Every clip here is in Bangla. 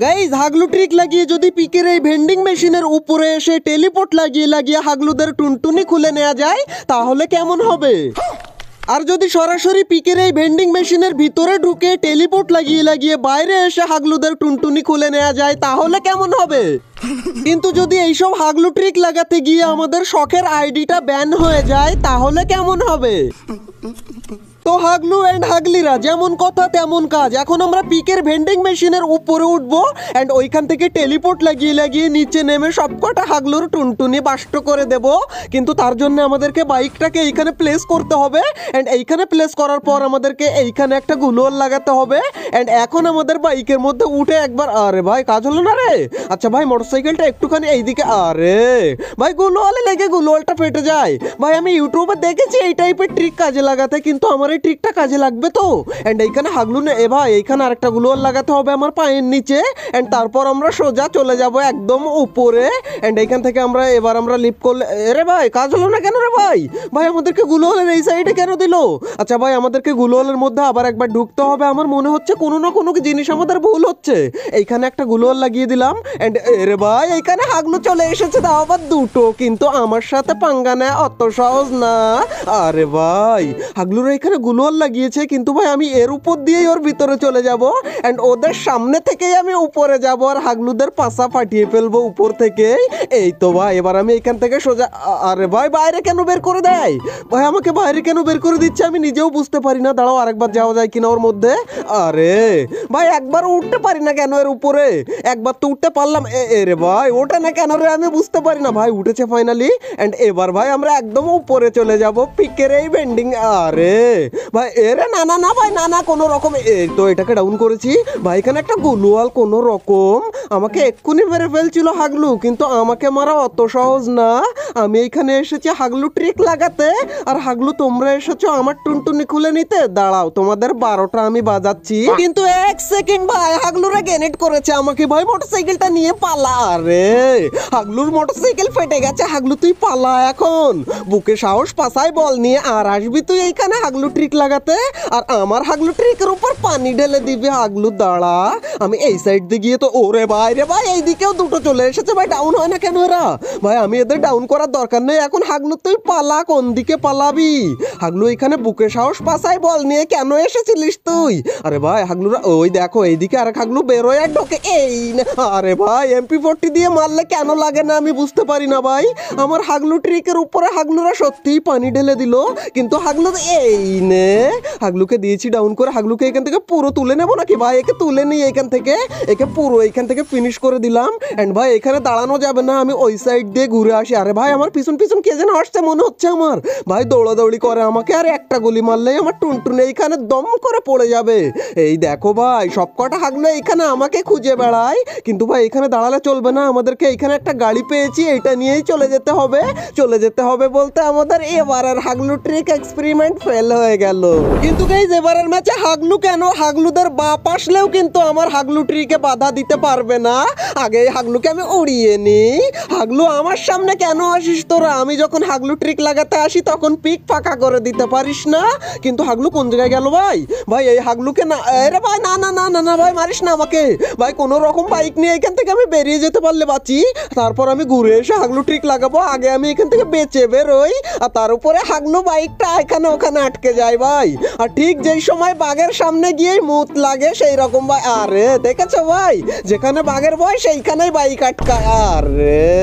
গাইজ হাগলু ট্রিক লাগিয়ে যদি পিকের এই ভেন্ডিং মেশিনের উপরে এসে টেলিপোর্ট লাগিয়ে লাগিয়ে হাগলুদের টুনটুনি খুলে নেওয়া যায় তাহলে কেমন হবে? আর যদি সরাসরি পিকের এই ভেন্ডিং মেশিনের ভিতরে ঢুকে টেলিপোর্ট লাগিয়ে লাগিয়ে বাইরে এসে হাগলুদের টুনটুনি খুলে নেওয়া যায় তাহলে কেমন হবে? কিন্তু যদি এইসব হাগলু ট্রিক লাগাতে গিয়ে আমাদের শখের আইডিটা ব্যান হয়ে যায় তাহলে কেমন হবে? তো হাগলু এন্ড হাগলিরা যেমন কথা তেমন কাজ। এখন আমরা পিকের ভেন্ডিং মেশিনের উপরে উঠবো এন্ড ওইখান থেকে টেলিপোর্ট লাগিয়ে লাগিয়ে নিচে নেমে সবকটা হাগলুর টুনটুনি বাষ্ট করে দেব। কিন্তু তার জন্য আমাদেরকে বাইকটাকে এইখানে প্লেস করতে হবে এন্ড এইখানে প্লেস করার পর আমাদেরকে এইখানে একটা গুলোয়াল লাগাতে হবে এন্ড এখন আমাদের বাইকের মধ্যে উঠে একবার আরে ভাই কাজ হলো না রে। আচ্ছা ভাই মোটরসাইকেলটা একটুখানি এইদিকে আরে ভাই গুলোয়ালে লেগে গুলোয়ালটা ফেটে যায়। ভাই আমি ইউটিউবে দেখেছি এই টাইপের ট্রিক কাজে লাগাতে, কিন্তু আমার এই ট্রিকটা কাজে লাগবে তো? এন্ড এইখানে হাগলু না এ ভাই এইখানে আরেকটা গুলোয়াল লাগাতে হবে আমার পায়ের নিচে এন্ড তারপর আমরা সোজা চলে যাব একদম উপরে এন্ড এইখান থেকে আমরা এবার আমরা লিপ করলে রে ভাই কাজ হলো না কেন রে ভাই? ভাই আমাদেরকে গুলোয়ালের এই সাইডে কেন দিল? আচ্ছা ভাই আমাদেরকে গুলোয়ালের মধ্যে আবার একবার ঢুকতে হবে। আমার মনে হচ্ছে কোনো না কোনো জিনিস আমাদের ভুল হচ্ছে। এইখানে একটা গুলোয়াল লাগিয়ে দিলাম এন্ড রে ভাই এইখানে হাগলু চলে এসেছে, তাও আবার দুটো, কিন্তু আমার সাথে পাঙ্গা নেয় অত সহজ না। আরে ভাই হাগলুর এখানে গুলোয়াল লাগিয়েছে, কিন্তু ভাই আমি এর উপর দিয়েই ওর ভিতরে চলে যাব এন্ড ওদের সামনে থেকেই আমি উপরে যাব আর হাগলুদের পাছা ফাটিয়ে ফেলবো উপর থেকে। এই তো ভাই এবার আমি এখান থেকে সোজা আরে ভাই বাইরে কেন বের করে দেয়? ভাই আমাকে বাইরে কেন বের করে দিচ্ছে আমি নিজেও বুঝতে পারি না। দাঁড়াও আরেকবার যাওয়া যায় কিনা ওর মধ্যে। আরে ভাই একবার উঠতে পারি না কেন এর উপরে? একবার তো উঠতে পারলাম, রে ভাই ওঠে না কেন রে আমি বুঝতে পারি না। ভাই উঠেছে ফাইনালি এন্ড এবার ভাই আমরা একদম উপরে চলে যাব পিকের এই বেন্ডিং। আরে ভাই এরে না না না ভাই না না কোনো রকম এই তো এটাকে ডাউন করেছি। ভাই এখানে একটা গুলোয়াল কোনো রকম আমাকে এক্ষুনি মেরে ফেলছিল হাগলু, কিন্তু আমাকে মারা অত সহজ না। আমি এইখানে এসেছি হাগলু ট্রিক লাগাতে আর হাগলু তোমরা এসেছো আমার টুনটুনি খুলে নিতে। দাঁড়াও তোমাদের 12টা আমি বাজাচ্ছি। কিন্তু এক সেকেন্ড ভাই হাগলুরা গ্রেনেড করেছে আমাকে। ভাই মোটরসাইকেলটা নিয়ে পালা। আরে হাগলুর মোটরসাইকেল ফেটে গেছে। হাগলু তুই পালা এখন, বুকে সাহস পাছায় বল নিয়ে আর আসবি তুই এইখানে হাগলু ট্রিক লাগাতে আর আমার হাগলু ট্রিকের উপর পানি ঢেলে দিবি। হাগলু দাঁড়া আমি এই সাইড দিয়ে গিয়ে তো ওরে ভাই রে ভাই এইদিকেও দুটো চলে এসেছে। ভাই ডাউন হয় না কেন এরা? ভাই আমি এদের ডাউন করার দরকার নেই এখন। হাগলু তুই পালা, কোন দিকে পালাবি? হাগলু এখানে বুকে সাহস পাছায় বল নিয়ে কেন এসেছিলিস তুই? আরে ভাই হাগলুরা ওই দেখো এইদিকে আর হাগলু বেরোয় আর ঢোকে এই না। আরে ভাই MP40 দিয়ে মারলে কেন লাগে না আমি বুঝতে পারি না ভাই। আমার হাগলু ট্রিকের উপরে হাগলুরা সত্যিই পানি ঢেলে দিল, কিন্তু হাগলু এই নে হাগলুকে দিয়েছি ডাউন করে। হাগলুকে এখান থেকে পুরো তুলে নেবো নাকি? ভাই একে তুলে নিই এখান থেকে, একে পুরো এখান থেকে ফিনিশ করে দিলাম এন্ড ভাই এখানে দাঁড়ানো যাবে না, আমি ওই সাইড দিয়ে ঘুরে আসি। আরে ভাই আমার পিছন পিছন কে যেন আসছে মনে হচ্ছে আমার। ভাই দৌড়াদৌড়ি করে আমাকে আর একটা গুলি মারলেই আমার টুনটুন এইখানে দম করে পড়ে যাবে। এই দেখো ভাই সবকটা হাগলু এইখানে আমাকে খুঁজে বেড়ায়, কিন্তু ভাই এখানে দাঁড়ালে চলবে না। আমাদেরকে এখানে একটা গাড়ি পেয়েছি, এটা নিয়েই চলে যেতে হবে। চলে যেতে হবে বলতে আমাদের এবারের হাগলু ট্রিক এক্সপেরিমেন্ট ফেল হয়ে গেল। কিন্তু গাইস এবারের ম্যাচে হাগলু কেন হাগলুদের বাপ আসলেও কিন্তু আমার হাগলু ট্রিকে বাধা দিতে পারবে না। আগে হাগলুকে আমি উড়িয়ে নিই। হাগলু আমার সামনে কেন আসিস তোরা? আমি যখন হাগলু ট্রিক লাগাতে আসি তখন পিক ফাঁকা করে দিতে পারিস না। কিন্তু হাগলু কোন জায়গায় গেল ভাই? ভাই এই হাগলুকে না আরে ভাই না না না না না ভাই মারিস না আমাকে। ভাই কোনো রকম বাইক নিয়ে এখান থেকে আমি বেরিয়ে যেতে পারলে বাঁচি, তারপর আমি ঘুরে এসে হাগলু ট্রিক লাগাবো। আগে আমি এখান থেকে বেঁচে বেরোই আর তার উপরে হাগলু বাইকটা এখানে ওখানে আটকে যায় ভাই। আর ঠিক যেই সময় বাঘের সামনে গিয়েই মুত লাগে সেই রকম ভাই। আরে দেখেছো ভাই যেখানে বাঘের ভয় সেইখানেই বাইক আটকায়। আরে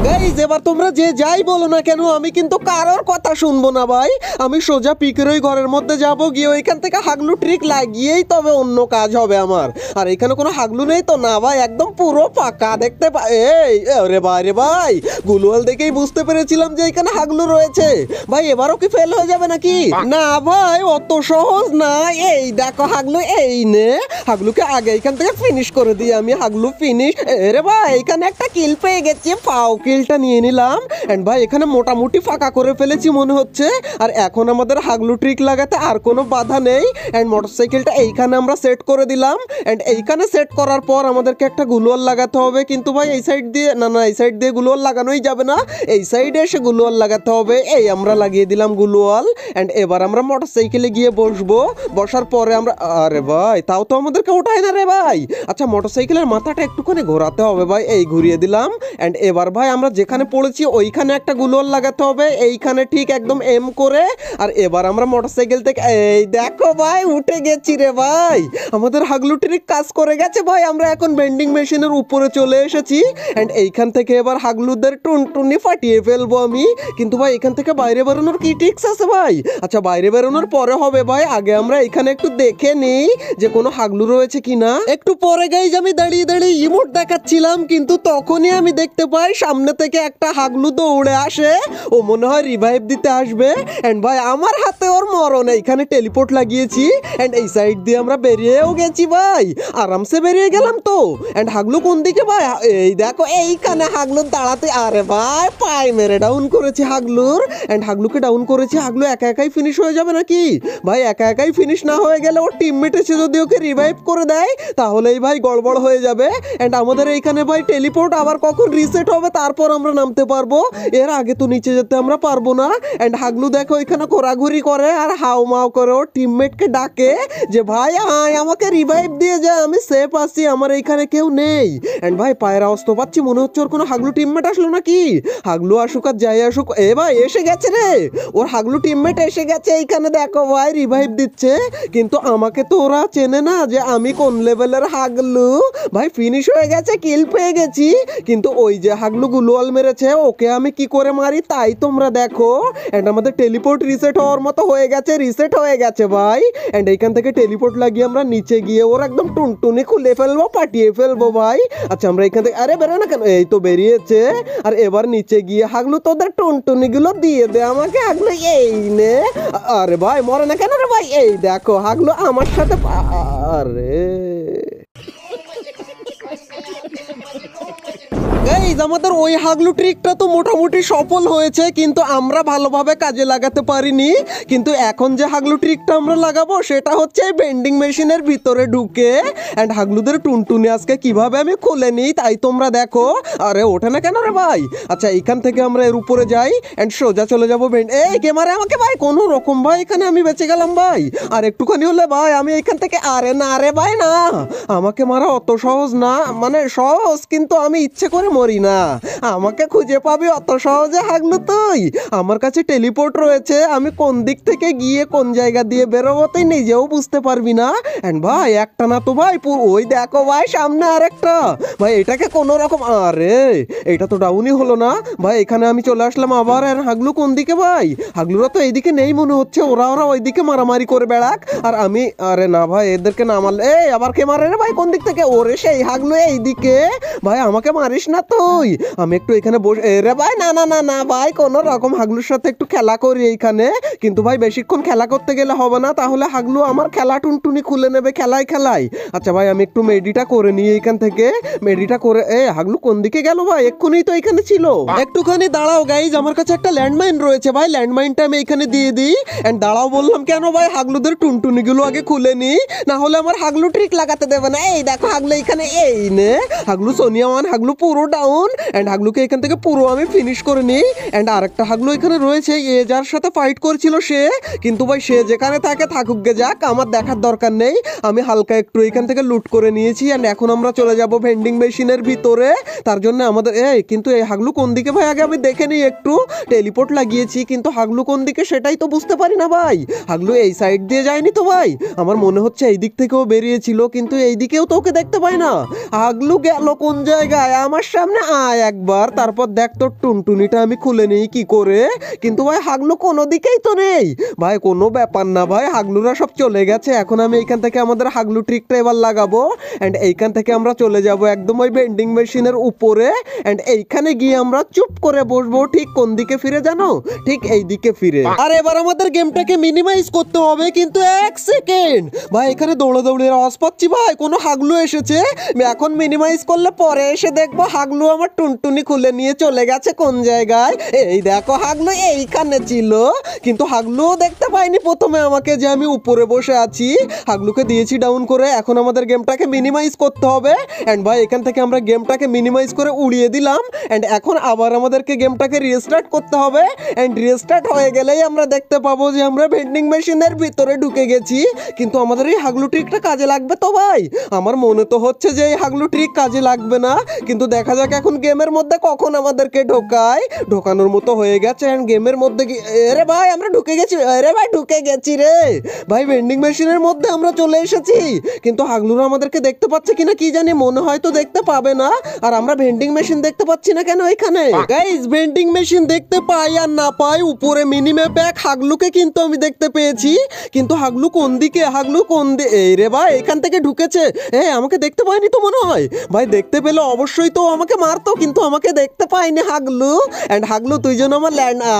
গাইজ এবার তোমরা যে যাই বলো না কেন আমি কিন্তু কারোর কথা শুনবো না ভাই। আমি সোজা পিকের ওই ঘরের মধ্যে যাবো, গিয়ে ওইখান থেকে হাগলু ট্রিক লাগিয়েই তবে অন্য কাজ হবে আমার। আর এখানে কোনো হাগলু নেই তো? না ভাই একদম পুরো ফাঁকা দেখতে এই রে ভাই রে ভাই গুলোয়াল দেখেই বুঝতে পেরেছিলাম যে এখানে হাগলু রয়েছে। ভাই এবারও কি ফেল হয়ে যাবে নাকি? না ভাই অত সহজ না। এই দেখো হাগলু এই নে, হাগলুকে আগে এখান থেকে ফিনিশ করে দিই আমি। হাগলু ফিনিশ। রে ভাই এখানে একটা কিল পেয়ে গেছি, পাও কি মোটরসাইকেলটা নিয়ে নিলাম এন্ড ভাই এখানে মোটামুটি ফাঁকা করে ফেলেছি মনে হচ্ছে। আর এখন আমাদের হাগলু ট্রিক লাগাতে আর কোনো বাধা নেই। এন্ড মোটরসাইকেলটা এইখানে আমরা সেট করে দিলাম এন্ড এইখানে সেট করার পর আমাদেরকে একটা গ্লুয়াল লাগাতে হবে। কিন্তু ভাই এই সাইড দিয়ে না এই সাইড দিয়ে গ্লুয়াল লাগানোই যাবে না, এই সাইডে এসে গ্লুয়াল লাগাতে হবে। এই আমরা লাগিয়ে দিলাম গ্লুয়াল এন্ড এবার আমরা মোটরসাইকেলে গিয়ে বসবো। বসার পরে আমরা আরে ভাই তাও তো আমাদেরকে ওঠায় না রে ভাই। আচ্ছা মোটরসাইকেলের মাথাটা একটুখানি ঘোরাতে হবে ভাই, এই ঘুরিয়ে দিলাম এন্ড এবার ভাই আমরা যেখানে পড়েছি ওইখানে একটা গ্লুয়াল লাগাতে হবে, এইখানে ঠিক একদম এম করে। আর এবার আমরা মোটরসাইকেল থেকে এই দেখো ভাই উঠে গেছি রে ভাই, আমাদের হাগলু ট্রিক কাজ করে গেছে ভাই। আমরা এখন বেন্ডিং মেশিনের উপরে চলে এসেছি এন্ড এইখান থেকে এবার হাগলুদের টুনটুনি ফাটিয়ে ফেলবো আমি। কিন্তু ভাই এখান থেকে বাইরে বেরোনোর কি টিক্স আছে ভাই? আচ্ছা বাইরে বেরোনোর পরে হবে ভাই, আগে আমরা এখানে একটু দেখে নেই যে কোনো হাগলু রয়েছে কিনা। একটু পরে গাইজ আমি দাঁড়িয়ে দাঁড়িয়ে ইমোট দেখাচ্ছিলাম, কিন্তু তখনই আমি দেখতে পাই সামনে থেকে একটা হাগলু দৌড়ে আসে, ও মনে হয় রিভাইভ দিতে আসবে। এন্ড ভাই আমার হাতে ওর মরণ, এইখানে টেলিপোর্ট লাগিয়েছি এন্ড এই সাইড দিয়ে আমরা বেরিয়েও গেছি ভাই, আরামসে বেরিয়ে গেলাম তো। এন্ড হাগলু কোন দিকে ভাই? এই দেখো এইখানে হাগলুর দাঁড়াতে, আরে ভাই পাই মেরে ডাউন করেছি হাগলুর এন্ড হাগলুকে ডাউন করেছি। হাগলু একা একাই ফিনিশ হয়ে যাবে নাকি ভাই? একা একাই ফিনিশ না হয়ে গেলে ওর টিমমেট এসে যদি ওকে রিভাইভ করে দেয় তাহলেই ভাই গড়বড় হয়ে যাবে। এন্ড আমাদের এইখানে ভাই টেলিপোর্ট আবার কখন রিসেট হবে তারপর আমরা নামতে পারবো, এর আগে তো নিচে যেতে আমরা পারবো না। এন্ড হাগলু দেখো এখানে ঘোরাঘুরি করে আর হাউ মাউ করে ওর টিমমেটকে ডাকে যে ভাই আয় আমাকে রিভাইভ দিয়ে যা, আমি সেফ আছি, আমার এইখানে কেউ নেই। এন্ড ভাই পায়ের আওয়াজ তো পাচ্ছি, মনে হচ্ছে ওর কোনো হাগলু টিমমেট আসলো নাকি। হাগলু আসুক আর যাই আসুক, এ ভাই এসে গেছে রে, ওর হাগলু টিমমেট এসে গেছে এইখানে দেখো ভাই রিভাইভ দিচ্ছে। কিন্তু আমাকে তো ওরা চেনে না যে আমি কোন লেভেলের হাগলু। ভাই ফিনিশ হয়ে গেছে, কিল পেয়ে গেছি, কিন্তু ওই যে হাগলু গুলোয়াল মেরেছে ওকে আমি কি করে মারি তাই তোমরা দেখো। এন্ড আমাদের টেলিপোর্ট রিসেট হওয়ার মতো হয়ে গেছে, রিসেট হয়ে গেছে ভাই। এন্ড এইখান থেকে টেলিপোর্ট লাগিয়ে আমরা নিচে গিয়ে ওর একদম টুনটুনি খুলে ফেলবো, পাঠিয়ে ফেলবো ভাই। আচ্ছা আমরা এখান থেকে আরে বেরো না কেন, এই তো বেরিয়েছে। আর এবার নিচে গিয়ে হাগলু তোদের টুনটুনি গুলো দিয়ে দে আমাকে, হাগলু এই নে। আরে ভাই মরে না কেন রে ভাই? এই দেখো হাগলু আমার সাথে, আরে গাইজ আমাদের ওই হাগলু ট্রিকটা তো মোটামুটি সফল হয়েছে, কিন্তু আমরা ভালোভাবে কাজে লাগাতে পারিনি। কিন্তু এখন যে হাগলু ট্রিকটা আমরা লাগাবো সেটা হচ্ছে বেন্ডিং মেশিনের ভিতরে ঢুকে এন্ড হাগলুদের টুনটুনি আজকে কিভাবে আমি খুলে নিই তাই তোমরা দেখো। আরে ওঠে না কেন রে ভাই? আচ্ছা এইখান থেকে আমরা এর উপরে যাই এন্ড সোজা চলে যাবো এই কে মারে আমাকে ভাই? কোনো রকম ভাই এখানে আমি বেঁচে গেলাম ভাই, আর একটুখানি হলে ভাই আমি এখান থেকে, আরে না রে ভাই না, আমাকে মারা অত সহজ না, মানে সহজ কিন্তু আমি ইচ্ছে করে মরি না, আমাকে খুঁজে পাবি অত সহজে হাগলু তুই? আমার কাছে টেলিপোর্ট রয়েছে, আমি কোন দিক থেকে গিয়ে কোন জায়গা দিয়ে বেরোবো তুই নিজেও বুঝতে পারবি না। এন্ড ভাই একটা না তো ভাই, ওই দেখো ভাই সামনে আরেকটা ভাই, এটাকে কোনো রকম, আরে এটা তো ডাউনই হলো না ভাই। এখানে আমি চলে আসলাম আবার, আর হাগলু কোন দিকে ভাই? হাগলুরা তো এইদিকে নেই মনে হচ্ছে, ওরা ওইদিকে মারামারি করে বেড়াক আর আমি, আরে না ভাই এদেরকে না মারলে, এই আবার কে মারে রে ভাই কোন দিক থেকে? ওরে সেই হাগলু এইদিকে ভাই, আমাকে মারিস না তুই, আমি একটু এখানে বসে, রে ভাই না না না না ভাই কোনো রকম হাগলুর সাথে একটু খেলা করি এইখানে। কিন্তু ভাই বেশিক্ষণ খেলা করতে গেলে হবে না, তাহলে হাগলু আমার খেলা টুনটুনি খুলে নেবে খেলায় খেলায়। আচ্ছা ভাই আমি একটু মেডিটা করে নিই এইখান থেকে, মেডিটা করে, হাগলু কোন দিকে গেল ভাই? এক্ষুনি তো এখানে ছিল। একটুখানি দাঁড়াও গাইজ, আমার কাছে একটা ল্যান্ডমাইন রয়েছে ভাই, ল্যান্ডমাইনটা আমি এখানে দিয়ে দিই। এন্ড দাঁড়াও বললাম কেন ভাই? হাগলুদের টুনটুনি গুলো আগে খুলে নিই, না হলে আমার হাগলু ট্রিক লাগাতে দেবে না। এই দেখো হাগলু এখানে, এই নে হাগলু সোনিয়া ওয়ান, হাগলু পুরো ডাউন এন্ড হাগলুকে এখান থেকে পুরো আমি ফিনিশ করে নিই। এন্ড আরেকটা হাগলু এখানে রয়েছে, যার সাথে ফাইট করছিল সে, কিন্তু ভাই সে যেখানে থাকে থাকুক গে যাক, আমার দেখার দরকার নেই। আমি হালকা একটু এখান থেকে লুট করে নিয়েছি এন্ড এখন আমরা চলে যাব ভেন্ডিং মেশিনের ভিতরে। তার জন্য আমাদের কিন্তু এই হাগলু কোন দিকে ভাই? আগে আমি দেখে নিই একটু, টেলিপোর্ট লাগিয়েছি কিন্তু হাগলু কোন দিকে সেটাই তো বুঝতে পারি না ভাই। হাগলু এই সাইড দিয়ে যায়নি তো ভাই, আমার মনে হচ্ছে এই দিক থেকেও বেরিয়েছিল, কিন্তু এই দিকেও তো ওকে দেখতে পাই না। হাগলু গেল কোন জায়গায়? আমার সামনে আয় একবার, তারপর দেখ তোর টুনটুনিটা আমি খুলে নিই কি করে। কিন্তু ভাই হাগলু কোনো দিকেই তো নেই ভাই, কোনো ব্যাপার না ভাই, হাগলুরা সব চলে গেছে। এখন আমি এইখান থেকে আমাদের হাগলু ট্রিকটা এবার লাগাবো এন্ড এইখান থেকে আমরা চলে যাব একদম ওই বেন্ডিং মেশিনের উপরে এন্ড এইখানে গিয়ে আমরা চুপ করে বসবো। ঠিক কোন দিকে ফিরে জানো? ঠিক এই দিকে ফিরে। আর এবার আমাদের গেমটাকে মিনিমাইজ করতে হবে, কিন্তু এক সেকেন্ড ভাই, এখানে দৌড়ে দৌড়ে আওয়াজ পাচ্ছি ভাই, কোনো হাগলু এসেছে। এখন মিনিমাইজ করলে পরে এসে দেখবো হাগলু আমার টুনটুনি খুলে নিয়ে চলে গেছে কোন জায়গায়। এই দেখো হাগলু এইখানে ছিল, কিন্তু হাগলুও দেখতে পাইনি প্রথমে আমাকে যে আমি উপরে বসে আছি। হাগলুকে দিয়েছি ডাউন করে, এখন আমাদের গেমটাকে মিনিমাইজ করতে হবে। অ্যান্ড ভাই এখান থেকে আমরা গেমটাকে মিনিমাইজ করে উড়িয়ে দিলাম। অ্যান্ড এখন আবার আমাদেরকে গেমটাকে রিস্টার্ট করতে হবে। অ্যান্ড রিস্টার্ট হয়ে গেলেই আমরা দেখতে পাবো যে আমরা ভেন্ডিং মেশিনের ভিতরে ঢুকে গেছি। কিন্তু আমাদের এই হাগলু ট্রিকটা কাজে লাগবে তো ভাই? আমার মনে তো হচ্ছে যে এই হাগলু ট্রিক কাজে লাগবে না, কিন্তু দেখা যাক এখন গেমের মধ্যে কখন আমাদেরকে ঢোকায়। ঢোকানোর মতো হয়ে গেছে। অ্যান্ড গেমের মধ্যে আরে ভাই আমরা ঢুকে গেছি, আরে ভাই ঢুকে গেছি রে ভাই, ভেন্ডিং মেশিনের মধ্যে আমরা চলে এসেছি। কিন্তু হাগলুরা আমাদেরকে দেখতে পাচ্ছে কিনা কি জানি, মনে হয় তো দেখতে পাবে না। আর আমরা ভেন্ডিং মেশিন দেখতে পাচ্ছি না কেন এখানে? গাইস ভেন্ডিং মেশিন দেখতে পাই আর না পাই, উপরে মিনি ম্যাপে এক হাগলুকে কিন্তু আমি দেখতে পেয়েছি। কিন্তু হাগলু কোন দিকে, হাগলু কোন দিকে? এই রে ভাই এখান থেকে ঢুকেছে। আমাকে দেখতে পায়নি তো মনে হয়। ভাই দেখতে পেলে অবশ্যই তো আমাকে মারতো, কিন্তু আমাকে দেখতে পাইনি হাগলু। এন্ড হাগলু তুই যেন আমার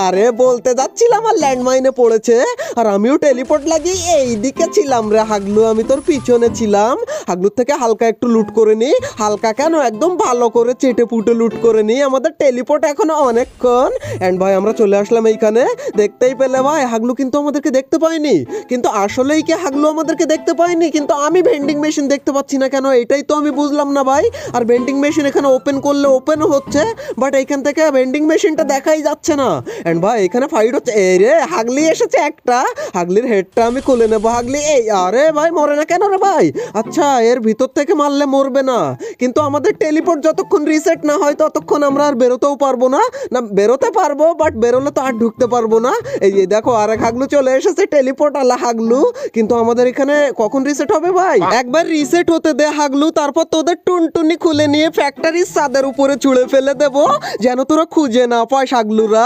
আরে বলতে যাচ্ছিলাম আমার ল্যান্ডমাইনে পড়েছে, আর আমিও টেলিপোর্ট লাগিয়ে এই দিকে ছিলাম রে হাগলু, আমি তোর পিছনে ছিলাম। হাগলুর থেকে হালকা একটু লুট করে নি, হালকা কেন একদম ভালো করে চেটে পুটে লুট করে নি। আমাদের টেলিপোর্ট এখনো অনেকক্ষণ। এন্ড ভাই আমরা চলে আসলাম এইখানে, দেখতেই পেলে ভাই হাগলু কিন্তু আমাদেরকে দেখতে পায়নি। কিন্তু আসলেই কি হাগলু আমাদেরকে দেখতে পায়নি? কিন্তু আমি ভেন্ডিং মেশিন দেখতে পাচ্ছি না কেন, এটাই তো আমি বুঝলাম না ভাই। আর ভেন্ডিং মেশিন এখানে ওপেন করলে ওপেনও হচ্ছে, বাট এইখান থেকে ভেন্ডিং মেশিনটা দেখাই যাচ্ছে না। এন্ড ভাই এখানে ফাইট হচ্ছে। এই রে হাগলি এসেছে একটা, হাগলির হেডটা আমি খুলে নেবো। হাগলি এই আরে ভাই মরে না কেন রে ভাই? আচ্ছা এর ভিতর থেকে মারলে মরবে না, কিন্তু আমাদের টেলিপোর্ট যতক্ষণ রিসেট না হয় ততক্ষণ আমরা আর বেরোতেও পারবো না। না বেরোতে পারবো, বাট বেরোলে তো আর ঢুকতে পারবো না। এই যে দেখো আরেক হাগলু চলে এসেছে, টেলিপোর্ট আলা হাগলু। কিন্তু আমাদের এখানে কখন রিসেট হবে ভাই? একবার রিসেট হতে দে হাগলু, তারপর তোদের টুনটুনি খুলে নিয়ে ফ্যাক্টরির ছাদের উপরে ছুঁড়ে ফেলে দেবো, যেন তোরা খুঁজে না পায় হাগলুরা।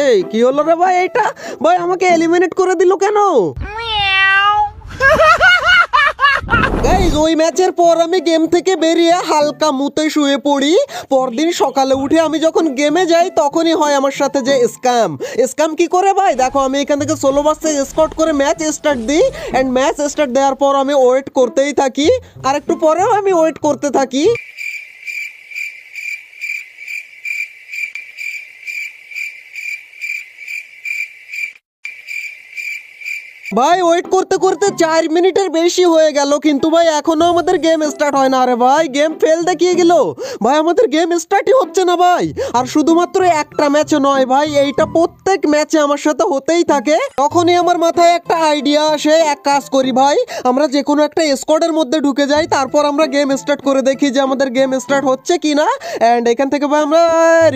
এই কি হলো রে ভাই? এইটা ভাই আমাকে এলিমিনেট করে দিল কেন? গাইজ ওই ম্যাচের পর আমি গেম থেকে বেরিয়ে হালকা মুতে শুয়ে পড়ি। পরদিন সকালে উঠে আমি যখন গেমে যাই তখনই হয় আমার সাথে যে স্ক্যাম কি করে ভাই? দেখো আমি এখান থেকে সোলো বাসে স্কট করে ম্যাচ স্টার্ট দিই। অ্যান্ড ম্যাচ স্টার্ট দেওয়ার পর আমি ওয়েট করতেই থাকি, আর একটু পরেও আমি ওয়েট করতে থাকি। ভাই ওয়েট করতে করতে 4 মিনিটের বেশি হয়ে গেল, কিন্তু ভাই এখনো আমাদের গেম স্টার্ট হয় না। আরে ভাই গেম ফেল দেখিয়ে গেল ভাই, আমাদের গেম স্টার্টই হচ্ছে না ভাই। আর শুধুমাত্র একটা ম্যাচে নয় ভাই, এইটা প্রত্যেক ম্যাচে আমার সাথে হতেই থাকে। তখনই আমার মাথায় একটা আইডিয়া আসে, এক কাজ করি ভাই, আমরা যে কোনো একটা স্কোয়াডের মধ্যে ঢুকে যাই, তারপর আমরা গেম স্টার্ট করে দেখি যে আমাদের গেম স্টার্ট হচ্ছে কি না। অ্যান্ড এখান থেকে ভাই আমরা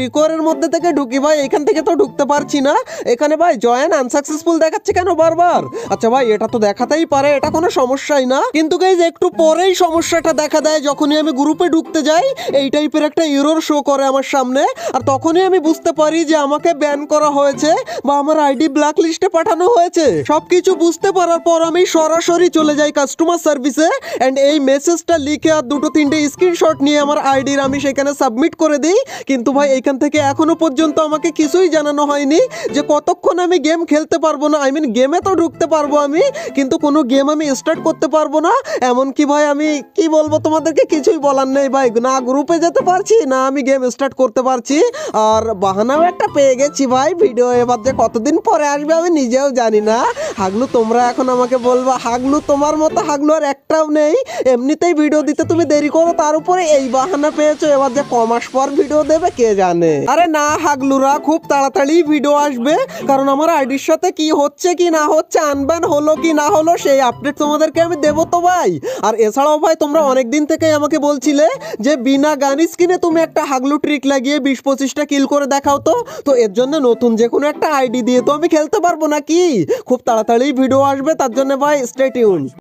রিকোয়ারের মধ্যে থেকে ঢুকি। ভাই এখান থেকে তো ঢুকতে পারছি না, এখানে ভাই জয়েন আনসাকসেসফুল দেখাচ্ছে কেন বারবার? আচ্ছা ভাই এটা তো দেখাতেই পারে, এটা কোনো সমস্যাই না। কিন্তু গাইজ একটু পরেই সমস্যাটা দেখা দেয়, যখনই আমি গ্রুপে ঢুকতে যাই এই টাইপের একটা এরর শো করে আমার সামনে। আর তখনই আমি বুঝতে পারি যে আমাকে ব্যান করা হয়েছে বা আমার আইডি ব্ল্যাক লিস্টে পাঠানো হয়েছে। সবকিছু বুঝতে পারার পর আমি সরাসরি চলে যাই কাস্টমার সার্ভিসে। এন্ড এই মেসেজটা লিখে আর 2-3টে স্ক্রিনশট নিয়ে আমার আইডির আমি সেখানে সাবমিট করে দিই। কিন্তু ভাই এখান থেকে এখনো পর্যন্ত আমাকে কিছুই জানানো হয়নি যে কতক্ষণ আমি গেম খেলতে পারবো না। গেমে তো ঢুকতে পারবো আমি, কিন্তু কোনো গেম আমি স্টার্ট করতে পারবো না। এমনকি ভাই আমি কি বলবো তোমাদেরকে, কিছুই বলার নেই ভাই, না গ্রুপে যেতে পারছি না আমি গেম স্টার্ট করতে পারছি। আর বাহানাও একটা পেয়ে গেছি ভাই, ভিডিও এবার যে কতদিন পরে আসবে আমি নিজেও জানি না। হাগলু তোমরা এখন আমাকে বলবা, হাগলু তোমার মতো হাগলু আর একটাও নেই, এমনিতেই ভিডিও দিতে তুমি দেরি করো, তার উপরে এই বাহানা পেয়েছো, এবার যে কমাস পর ভিডিও দেবে কে জানে। আরে না হাগলুরা, খুব তাড়াতাড়ি ভিডিও আসবে, কারণ আমার আইডির সাথে কি হচ্ছে কি না হচ্ছে, আনব্যান হলো কি না হলো সেই আপডেট তোমাদেরকে আমি দেবো তো ভাই। আর এছাড়াও ভাই তোমরা অনেক দিন থেকেই আমাকে বলছিলে যে বিনা গান স্কিনে তুমি একটা হাগলু ট্রিক লাগিয়ে 20-25টা কিল করে দেখাও তো এর জন্য নতুন যে কোনো একটা আইডি দিয়ে তো আমি খেলতে পারবো নাকি? খুব তাড়াতাড়ি ভিডিও আসবে, তার জন্য ভাই স্টে টিউন।